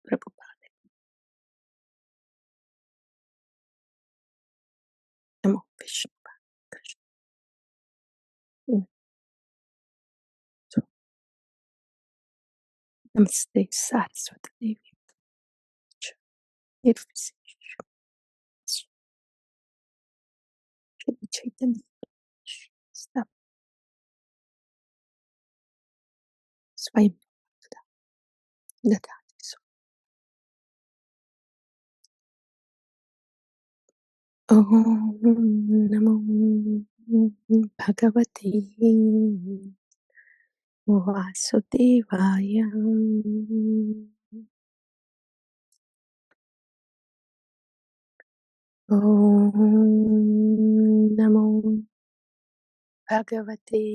Prabhupada. Namo Vishnu. Krishna. So, Namaste Saraswati Devi. Nirvisesha. Shri Chaitanya. Stop. Swayam. Devotee. Om Namo Bhagavate Vasudevaya. Om Namo Bhagavate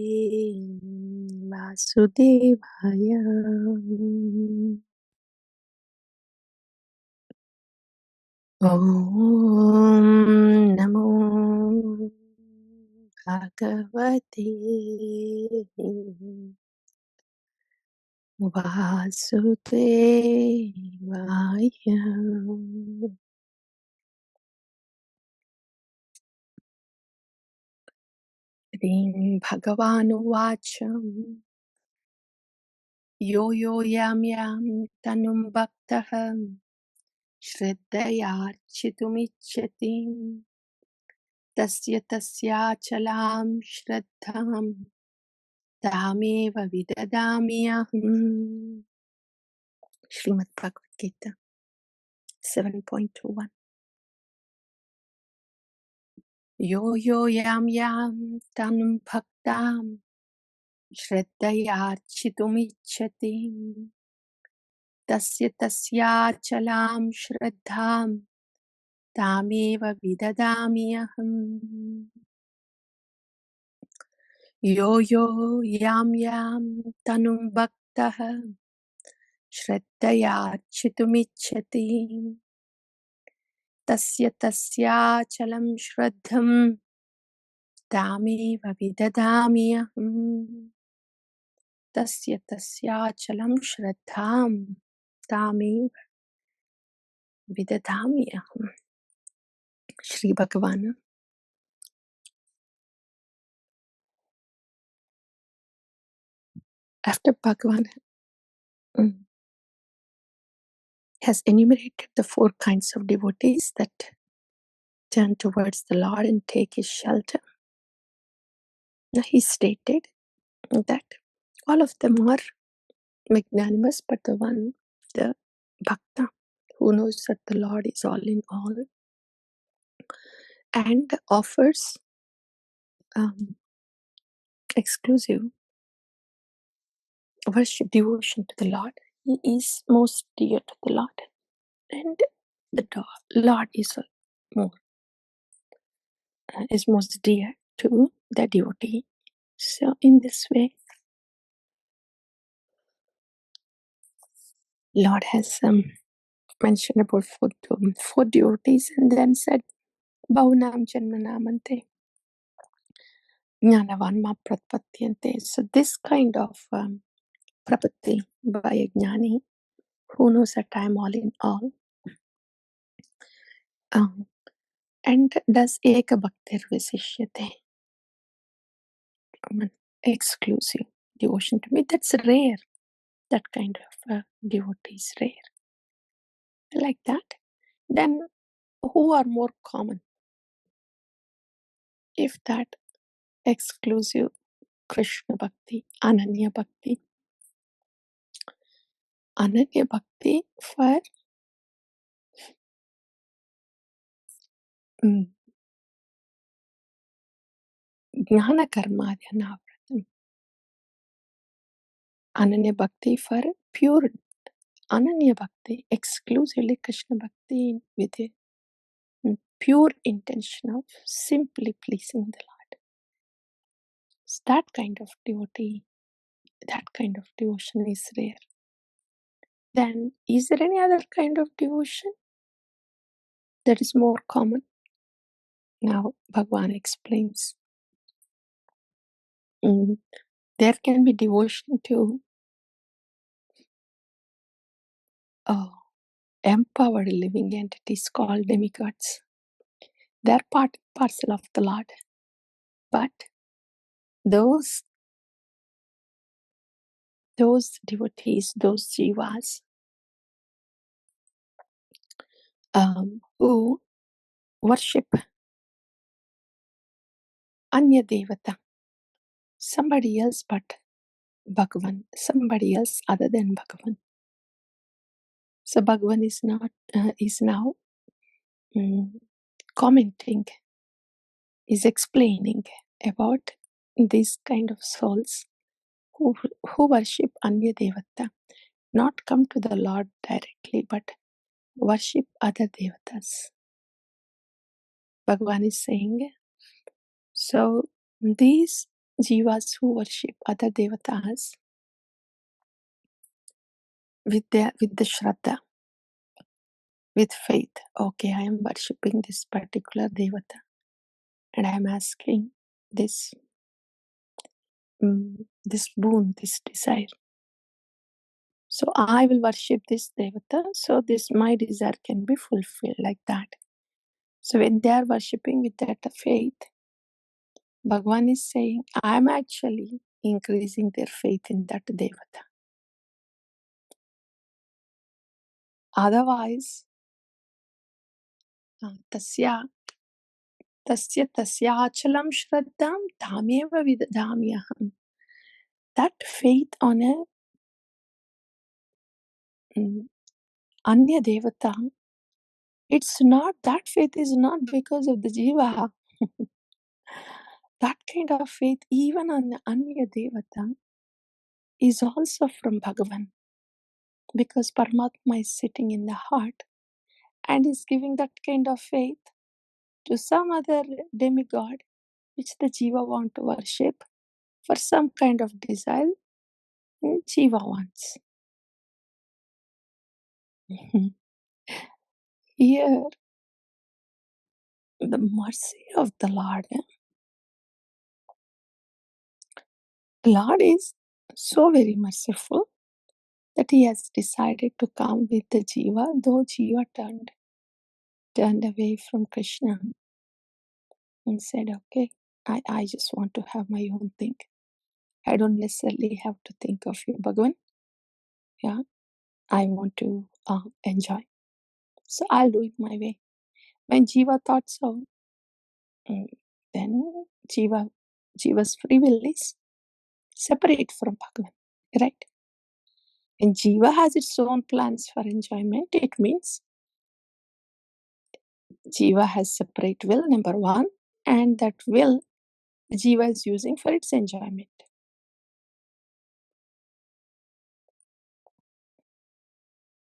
Vasudevaya. Om Namo Bhagavate Vasudevaya. Shri Bhagavān Uvacha Yo yo yam yam tanum bhaktaha shraddhayarchitumichati tasya tasya chalam shraddham tameva vidadamiyaham. Srimad Bhagavad Gita 7.21. Yo yo yam yam tanum bhaktam shraddhayarchitumichati tasya tasya chalam shraddham tameva vidadamiyaham. Yo yo yam yam tanum bhaktaha shraddhaya chitumichati tasya tasya chalam shraddham tameva vidadamiyaham. Tasya tasya chalam shraddham tameva vidadamiyaham. Shri Bhagavān. After Bhagavān has enumerated the 4 kinds of devotees that turn towards the Lord and take his shelter, now he stated that all of them are magnanimous, but the bhakta, who knows that the Lord is all in all and offers exclusive worship, devotion to the Lord, he is most dear to the Lord, and the Lord is most dear to the devotee. So in this way, Lord has mentioned about 4 devotees and then said, Bahunam Janmanamante Jnanavan Pratpatyante. So this kind of prapatti by a jnani who knows that I am all in all and does eka bhaktir visishyate, exclusive devotion to me. That's rare. That kind of devotee is rare. Like that. Then who are more common? If that exclusive Krishna bhakti, ananya-bhakti. Ananya-bhakti for jnana karmadhyana. Ananya-bhakti for pure Ananya-bhakti, exclusively Krishna bhakti with a pure intention of simply pleasing the Lord. So that kind of devotee, that kind of devotion is rare. Then, is there any other kind of devotion that is more common? Now, Bhagavān explains. There can be devotion to empowered living entities called demigods. They're parcel of the Lord. But those devotees, those jivas, who worship anya-devata, somebody else but Bhagavan, somebody else other than Bhagavan. So Bhagavan is now commenting, is explaining about these kind of souls who worship anya-devata, not come to the Lord directly, but worship other devatas. Bhagavan is saying, so these jivas who worship other devatas with the shraddha, with faith, okay, I am worshipping this particular devata and I am asking this boon, this desire. So I will worship this devata, so this my desire can be fulfilled, like that. So when they are worshipping with that faith, Bhagavan is saying, I am actually increasing their faith in that devata. Otherwise, tasya achalam shraddham tameva vidadhamyaham. That faith on a anya devata, it's not, that faith is not because of the jiva. That kind of faith, even on the anya devata, is also from Bhagavan. Because Paramatma is sitting in the heart and is giving that kind of faith to some other demigod which the jiva want to worship for some kind of desire jiva wants. Here, the mercy of the Lord. Lord is so very merciful that he has decided to come with the jiva, though jiva turned away from Krishna and said, okay, I just want to have my own thing. I don't necessarily have to think of you, Bhagavan. Yeah, I want to enjoy. So I'll do it my way. When jiva thought so, then jiva's free will is separate from Bhagavan, right? And jiva has its own plans for enjoyment. It means jiva has separate will, number one, and that will jiva is using for its enjoyment.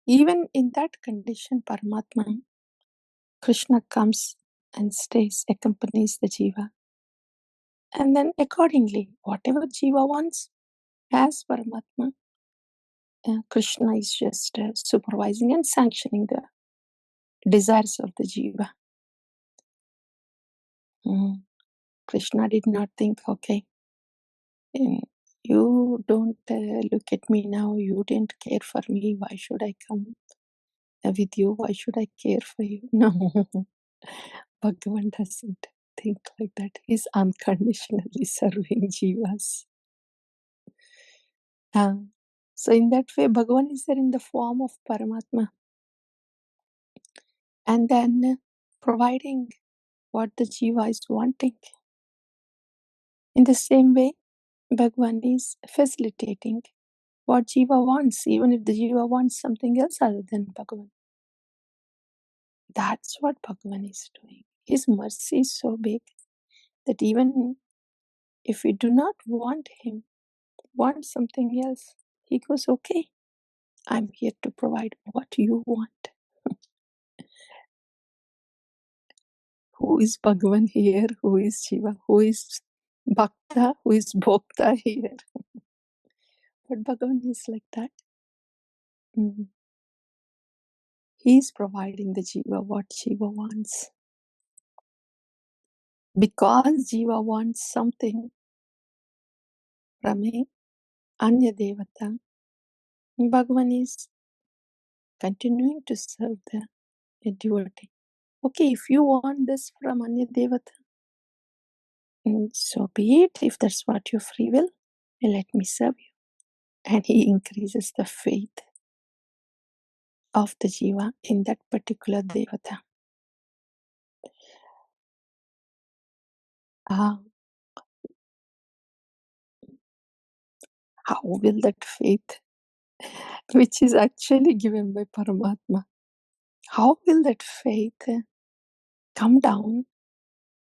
Even in that condition, Paramatma, Krishna comes and stays, accompanies the jiva. And then accordingly, whatever jiva wants, as Paramatma, Krishna is just supervising and sanctioning the desires of the jiva. Krishna did not think, okay, you don't look at me now, you didn't care for me, why should I come with you, why should I care for you? No, Bhagavan doesn't think like that. He's unconditionally serving jivas. So in that way, Bhagavan is there in the form of Paramatma, and then providing what the jiva is wanting. In the same way, Bhagavan is facilitating what jiva wants, even if the jiva wants something else other than Bhagavan. That's what Bhagavan is doing. His mercy is so big that even if we do not want him, want something else, he goes, okay, I'm here to provide what you want. Who is Bhagavan here? Who is Jiva? Who is Bhakta? Who is Bhokta here? But Bhagavan is like that. He is providing the Jiva what Jiva wants. Because Jiva wants something, from a anya-devata, Bhagavan is continuing to serve the devotee. Okay, if you want this from anya-devata, so be it. If that's what your free will, let me serve you. And he increases the faith of the jiva in that particular devata. How will that faith, which is actually given by Paramatma, how will that faith come down?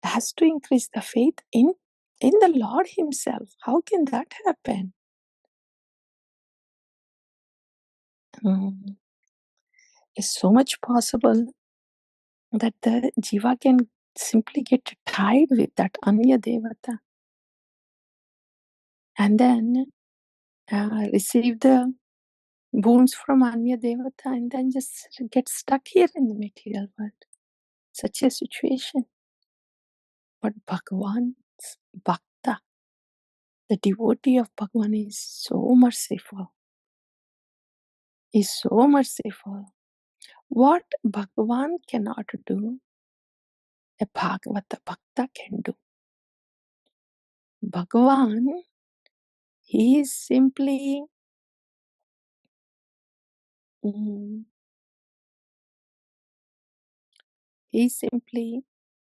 It has to increase the faith in the Lord himself. How can that happen? It's so much possible that the jiva can simply get tied with that anya-devata and then receive the boons from anya-devata and then just get stuck here in the material world. Such a situation. But Bhagavan's bhakta, the devotee of Bhagavan, is so merciful. Is so merciful. What Bhagavan cannot do, a Bhagavata bhakta can do. Bhagavan, he is simply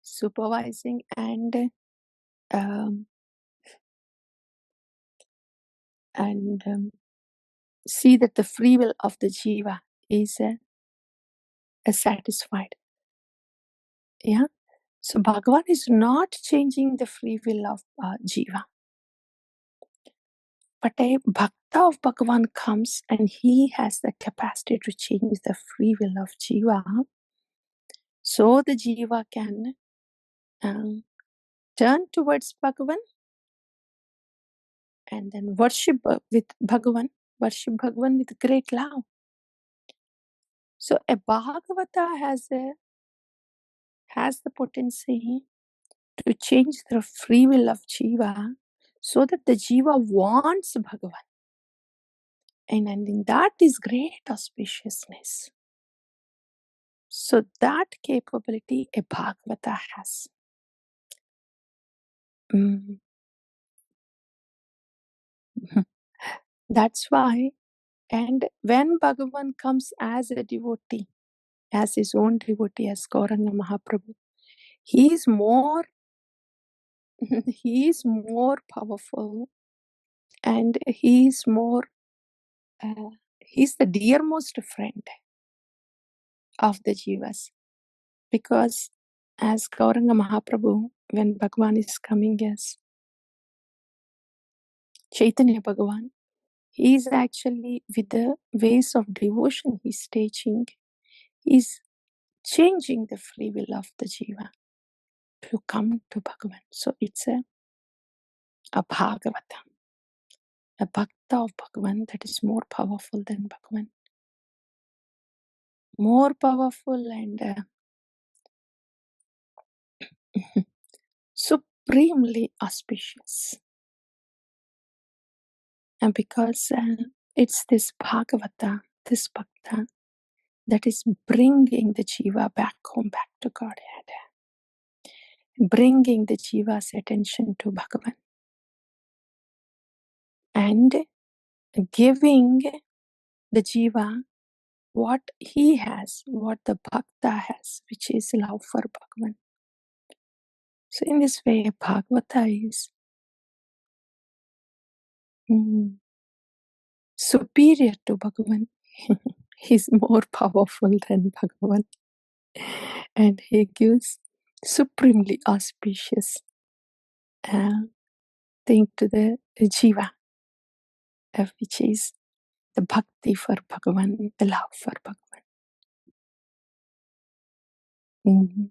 supervising and see that the free will of the jiva is satisfied. Yeah. So Bhagavan is not changing the free will of jiva. But a bhakta of Bhagavan comes and he has the capacity to change the free will of jiva. So the jiva can turn towards Bhagavan and then worship with Bhagavan, worship Bhagavan with great love. So a Bhagavata has the potency to change the free will of jiva so that the jiva wants Bhagavan. And in that is great auspiciousness. So that capability a Bhagavata has. That's why, and when Bhagavan comes as a devotee, as his own devotee, as Gauranga Mahaprabhu, he is more powerful, and he's the dearmost friend of the jivas. Because as Gauranga Mahaprabhu, when Bhagavan is coming as Chaitanya Bhagavan, he is actually, with the ways of devotion he's teaching, he's changing the free will of the jiva to come to Bhagavan. So it's a Bhagavata, a bhakta of Bhagavan that is more powerful than Bhagavan. More powerful and supremely auspicious. And because it's this Bhagavata, this bhakta, that is bringing the jiva back home, back to Godhead. Bringing the jiva's attention to Bhagavan. And giving the jiva what he has, what the bhakta has, which is love for Bhagavan. So in this way, Bhagavata is superior to Bhagavan. He's more powerful than Bhagavan. And he gives supremely auspicious thing to the jiva, which is the bhakti for Bhagavan, the love for Bhagavan.